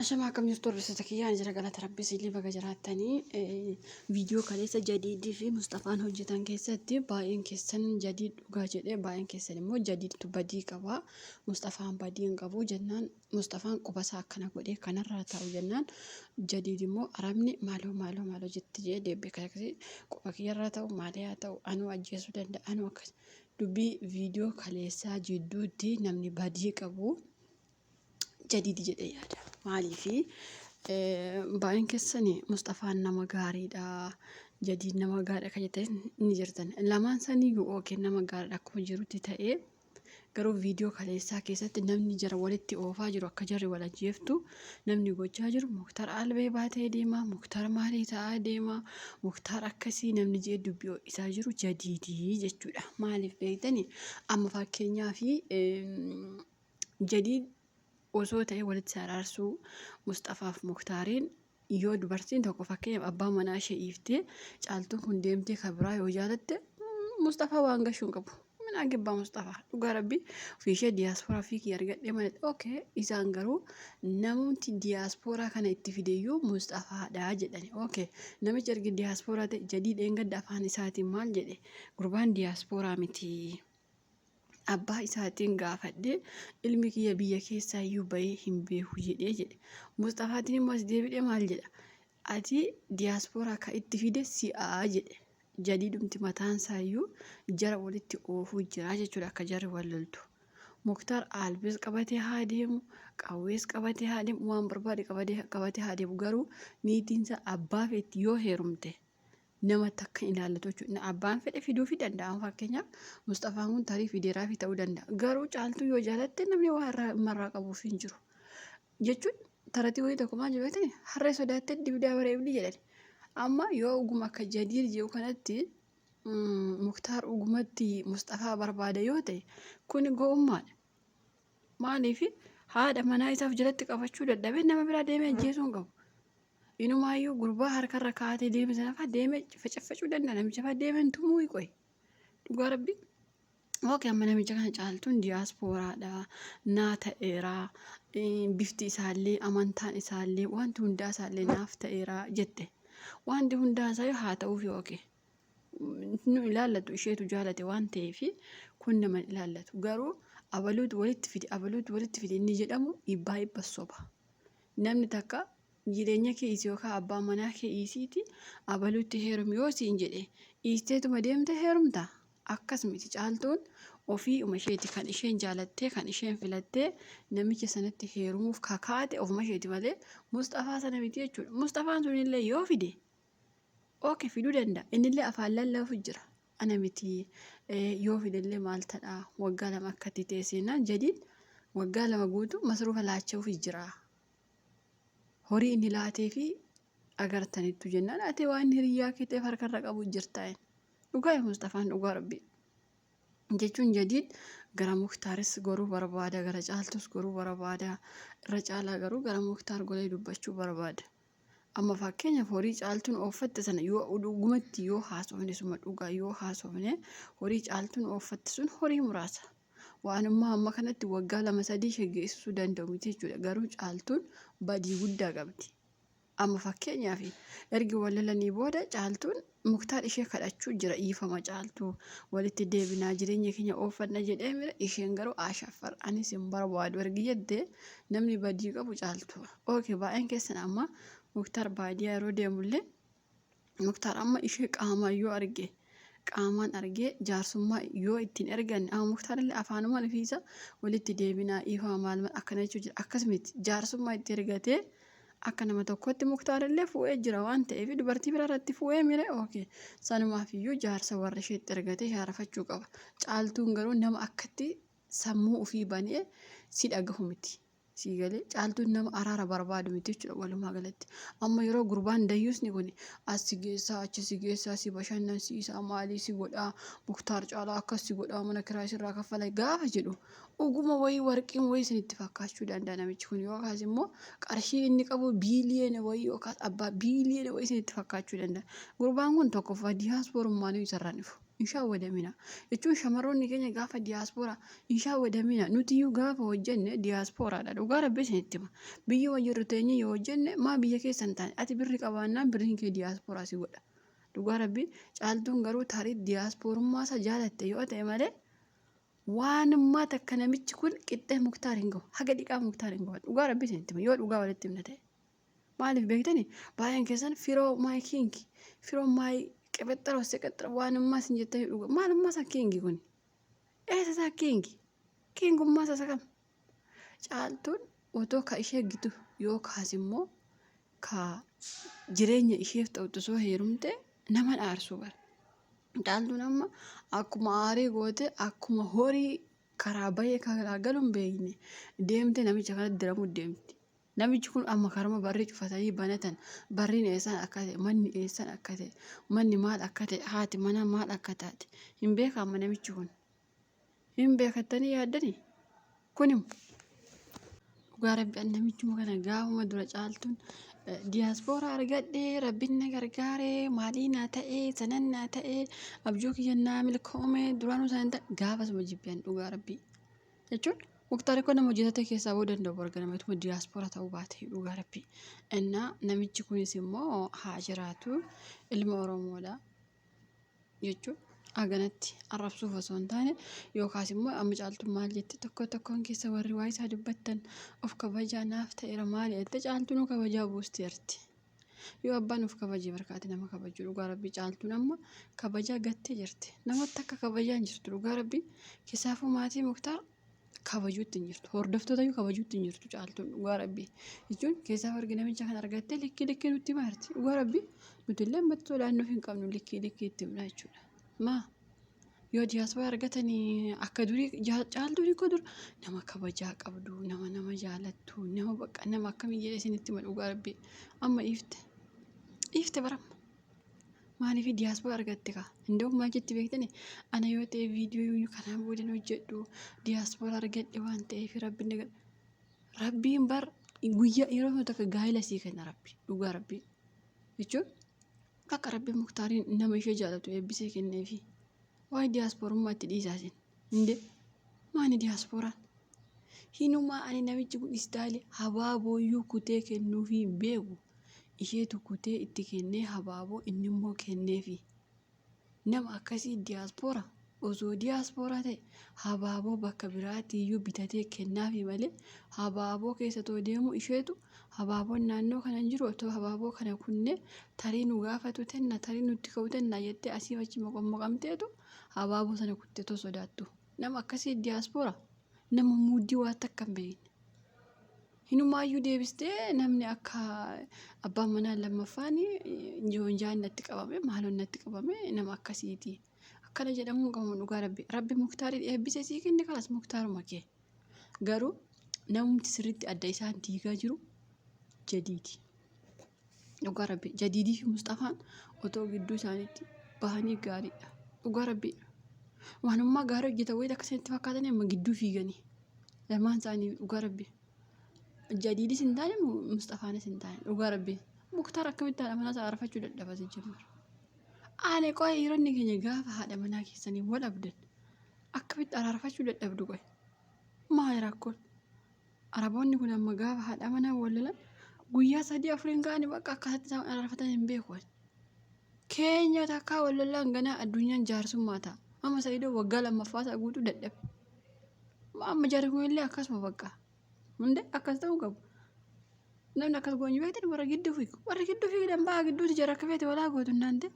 Ashama akkam jirtu hordoftoota kiyyaa jira galata rabbii illee baga jiraatanii viidiyoo kaleessa Jadiidii fi Mustafaan hojjetan keessatti baay'een keessan Jadiid dhugaa jedhee baay'een keessan immoo Jadiidtu badii qaba. Mustafaan badii hin qabu jennaan Mustafaan qubasaa akkana godhee kanarraa taa'u jennaan Jadiid immoo arabni maaloo jetti jedhee deebi'ee akkasii quba kiyyarraa ta'u maalee haa ta'u anuu ajjeesuu danda'a anuu akkas dubbii viidiyoo kaleessaa jidduutti namni badii qabu. Jadiidi jedhee yaada. Maaliifi baay'een keessanii Mustafaan nama gaariidha. Jadiid nama gaariidha kan jettan ni jirtan. Lamaan saniyyuu yookiin nama gaariidha akkuma jirutti ta'ee garuu viidiyoo kaleessaa keessatti namni jara walitti oofaa jiru akka jarri wal ajjeeftu namni gochaa jiru Muktaar albee baatee deema, Muktaar maalii ta'aa deema, Muktaar akkasii namni jee dubbii isaa jiru Jadiidii jechuudha. Maaliif beektanii amma fakkeenyaaf Jadiid osoo ta'e walitti saraarsuu Mustafaaf Muktaariin yoo dubartiin tokko fakkeenyaaf abbaa manaa ishee dhiiftee caaltuun kun deemtee kabiraa yoo jaalatte Mustafaa waan gashuu hin qabu. Mana abbaa Mustafaa dhugaa rabbii ofii ishee diyaaspooraa fi argadhee malee okay isaan garuu namooti diyaaspooraa kana itti fideeyyuu Mustafaadha jedhani okay namichi ergi diyaaspooraa ta'e Jadiid eengadda afaan isaatiin maal jedhe gurbaan diyaaspooraa miti. Abbaa isaatiin gaafadhee ilmi kiyya biyya keessaa iyyuu bahee hin beeku jedhe. Mustafaatiin immoo as deebi'ee maal jedha? Ati diyaaspooraa kan itti fide si'aa jedhe. Jadiidumti mataan isaa iyyuu jara walitti oofuu jira jechuudha akka jarri wal loltu. Muktaar albees qabatee haa deemu, qawwees qabatee haa deemu, waan barbaade qabatee haa deemu garuu niitiinsa abbaa feetti yoo heerumte. Nama takka ilaallatu jechuudha. Abbaan fedhe fiduufi danda'a. Fakkeenyaaf Mustafaan kun tarii fideeraa fi ta'uu danda'a. Garuu caaltuu yoo jaalatte namni waa irraa qabuuf hin jiru. Jechuun taratii wayii tokko maal jedhu harree sodaattee dibdaa bareeddi jedhani. Amma yoo oguma akka Jadiid jedhu kanatti Muktaar ogumatti Mustafaa barbaada yoo ta'e kun gowwummaadha. Maaliif haadha manaa isaaf jalatti qabachuu dadhabee nama biraa deemee ajjeesuu hin qabu. Inumaayyuu gurbaa harkarra kaatee deeme sanafa deeme facaffacuu danda'a namicha fa'aa deemeen tumuu qoy. Dhugaa rabbii. Okay amma namicha kana caaltuun diyaaspooraadha. Naa ta'eeraa bifti isaallee amantaan isaallee wanti hundaa isaallee naaf ta'eeraa jette. Wanti hundaa isaa haa ta'uuf okay. Nu ilaallatu isheetu jaalate waan ta'eef kun nama ilaallatu garuu abaluutu walitti fide inni jedhamu dhiibbaa soba. Namni takka jireenya kee isii yookaan abbaa manaa kee isiiti abaluutti heerum yoo siin jedhe isteetuma deemte heerumta akkas miti caaltuun ofii isheeti kan isheen jaalattee kan isheen filattee namicha sanatti heerumuuf kakaate ofuma isheeti malee Mustafaa sana miti jechuudha. Mustafaan sunillee yoo fide okay fiduu danda'a innillee afaan lallaafu jira. Ana miti yoo fidellee maal ta'aa waggaa 2 akkatti teesseenaan Jadiid waggaa 2 guutuu masruufa laachuuf jira. Horii inni laatee fi agartanitu jennaan ati waan hiriyyaa keeteef harkarra qabu jirtaan. Dhugaa Mustafaan dhugaa rabbii. Jechuun Jadiid gara Muktaaris goruu barbaada gara caaltus goruu barbaada irra caalaa garuu gara Muktaar golee dubbachuu barbaada. Amma fakkeenyaaf horii caaltuun ooffatte sana yoo dhugumatti yoo haasofne suma dhugaa yoo haasofne horii caaltuun ooffatte sun horii muraasa. Waanummaa amma kanatti waggaa 2-3 shaggeessuu danda'u miti jechuudha. Garuu caaltuun badii guddaa qabdi. Amma fakkeenyaaf ergi wal lolanii booda caaltuun Muktaar ishee kadhachuu jira dhiifama caaltuu walitti deebinaa jireenya keenya ooffanna jedhee mira isheen garuu ashafar anis hin barbaadu ergi jettee namni badii qabu caaltuu. Okay baay'een keessan amma Muktaar baadiyyaa yeroo deemullee Muktaar amma ishee qaamaan argee jaarsummaa yoo ittiin ergan Muktaarillee afaanumaan ofiisa walitti deebinaa dhiifama maal akkana jechuu jira. Akkasumas jaarsummaa itti ergatee akka nama tokkotti Muktaarillee fuudhee jira waan ta'eef dubartii biraa irratti fuudhee mire okay sanumaaf iyyuu jaarsa warra isheetti ergatee shaarafachuu qaba. Caaltuun garuu nama akkatti sammuu ofii banee si dhagahu miti. Siigalee caaltuun nama araara barbaadu miti jechuudha walumaa galatti. Amma yeroo gurbaan dayyuusni kun as si geessaa achi si geessaa si bashannansiisaa maalii si godhaa Muktaar caalaa akkas si godhaa mana kiraa isirraa kaffala gaafa jedhu oguma wayii warqiin wayii isinitti fakkaachuu danda'a namichi kun yookaas immoo qarshii inni qabu biiliyeena wayii yookaas abbaa biiliyeena wayii isinitti fakkaachuu danda'a. Gurbaan kun tokkoffaa diyaasporummaan isarraan dhufu. inshaa wadamina jechuun shamarroonni keenya gaafa diyaaspooraa inshaa wadamina nutiyyuu gaafa hojjenne diyaaspooraadha dhugaa rabbi isinitti hima biyya wajjirru teenye yoo hojjenne maa biyya keessan taane ati birri qabaannaan birriin kee diyaaspooraa si godha dhugaa rabbi caaltuun garuu tarii diyaasporummaa isa jaalatte yoo ta'e malee waan ammaa takka namichi kun qixxee muktaar hin gahu haga dhiqaa muktaar hin gahu dhugaa rabbi isinitti hima yoo dhugaa walitti himna ta'e maaliif beektani baay'een keessan firoo maay kiingi firoo maay qebexxaroo seqexxara waan ammaa sin jettanii dhuga maal ammaa isa kiingi kun eessa isaa kiingummaa isa kam caaltuun otoo ka ishee gitu yookaas immoo ka jireenya isheef ta'utu soo heerumte nama dhaarsuu bara caaltuun amma akkuma aarii goote akkuma horii karaa bahee karaa galuun beekne deemte namicha kanatti diramuu deemti. Namichi kun amma karama barri cufatanii banatan barriin eessan akka ta'e manni eessan akka ta'e manni maal akka ta'e haati mana maal akka taate hin beekamu namichi kun hin beekattanii yaaddanii kunim dhugaa rabbi namichi kana gaafuma dura caaltuun diyaaspooraa argadhee rabbiin na gargaaree maalii naa ta'ee sanan naa ta'ee abjuu kiyya naa milkoome duraanuu sanan ta'e gaafasuma jibbeen dhugaa rabbi jechuun Muktaari kun nama hojjetate keessaa boo danda'u bargana ituma diyaaspooraa ta'uu baate dhugaa rabbi. Innaa namichi kunis immoo haa jiraatu ilma Oromoodha jechuun aganatti arrabsuuf osoo hin taane yookaas immoo amma caaltuun maal jetti tokkoon keessa warri waa isaa dubbattan of kabajaa naaf ta'eera maali jette caaltuun kabajaa buusteerti. Yoo abbaan of kabajee barkaate nama kabaju dhugaa rabbi caaltuun amma kabajaa gattee jirti. Namatti akka kabajaa hin jirtu dhugaa rabbi keessaafuu maatii Muktaar kabajuutti hin jirtu hordoftoota iyyuu kabajuutti hin jirtu caaltuun dhugaa rabbi jechuun keessaa wargi namicha kan argatte likkii nutti maarti dhugaa rabbi nuti illee ammatti sodaannuuf hin qabnu likkii itti himna jechuudha maa yoo diyaaspooraa argatanii akka durii caaltuun ikkoo dur nama kabajaa qabdu nama jaalattu nama bakka nama akkamii jedhee isinitti hima dhugaa rabbi amma dhiifte baramma maaliif diyaaspooraa argatte ka indoo maal jetti beektani ana yoo ta'e viidiyoo kanaan booda hojjedhu diyaaspooraa argadhe waan ta'eef rabbiin bar guyyaa yeroo takka gaa'ela sii kenna rabbi dhugaa rabbi jechuun akka rabbi Muktaariin nama ishee jaalatu eebbisee kenneefi waa'ee diyaasporummaa itti dhiisaasin inde maani diyaasporaan hinumaa ani namichi kun istaalee habaabooyyuu kutee kennuufi beeku isheetu kutee itti kennee habaaboo inni immoo kenneefi nama akkasii diyaaspooraa osoo diyaaspooraa ta'e habaaboo bakka biraatiiyyuu bitatee kennaafi malee habaaboo keessa too deemu isheetu habaaboon naannoo kana jiru otoo habaaboo kana kunnee tarii nu gaafatu tenna tarii nutti ka'u tenna jettee asii achi moqamteetu habaaboo sana kuttee too sodaattu nama akkasii diyaaspooraa nama muuddii waa takka hin beekne. Hinumaayyuu deebistee namni akka abbaan manaa lammaffaan joonjaan natti qabame maaloon natti qabame nama akkasiiti akkana jedhamuun qabamu dhugaa rabbi Muktaarii eebbisee sii kenne kalas Muktaaruma kee garuu namumti sirriitti adda isaan diigaa jiru jadiidi dhugaa rabbi jadiidii fi Mustafaan otoo gidduu isaaniitti bahanii gaariidha dhugaa rabbi waanummaa gaarii hojjetan wayii akkasatti fakkaatanii amma gidduu fiiganii lamaan isaanii dhugaa rabbi. Jadiidis hin taane Mustafaanis hin taane dhugaa rabbi Muktaar akkamitti haadha manaa isaa arfachuu dadhaba jechumar aanee qo'ee yeroonni keenya gaafa haadha manaa keessanii wal abdan akkamitti arfachuu dadhabdu qo'e maali rakkoon araboonni kun amma gaafa haadha manaa wal lolan guyyaa 3-4 ga'anii bakka akkasatti isaan arfatan hin beeku keenya takkaa wal lolan ganaa addunyaan jaarsummaa ta'a amma Sa'iidoo waggaa lammaffaa isaa guutuu dadhabe amma jaarri kun illee akkasuma bakka. Hunde akkas ta'uu qabu. Namni akkas goonyu beektan warra gidduu fiigu. Warra gidduu fiigdan ba'a gidduuti jara akka feete walaa gootu naante.